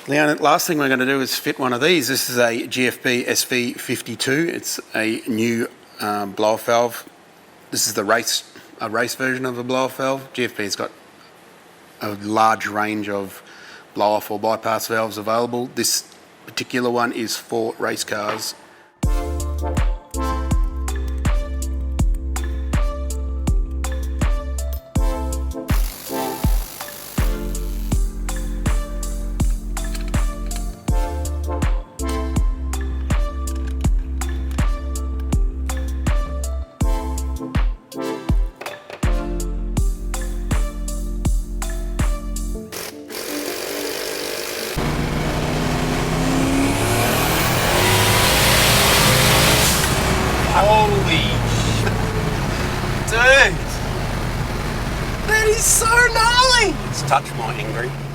The last thing we're going to do is fit one of these. This is a GFB SV52. It's a new blow-off valve. This is a race version of a blow-off valve. GFB's got a large range of blow-off or bypass valves available. This particular one is for race cars. Holy dude, that is so gnarly. It's touch my angry.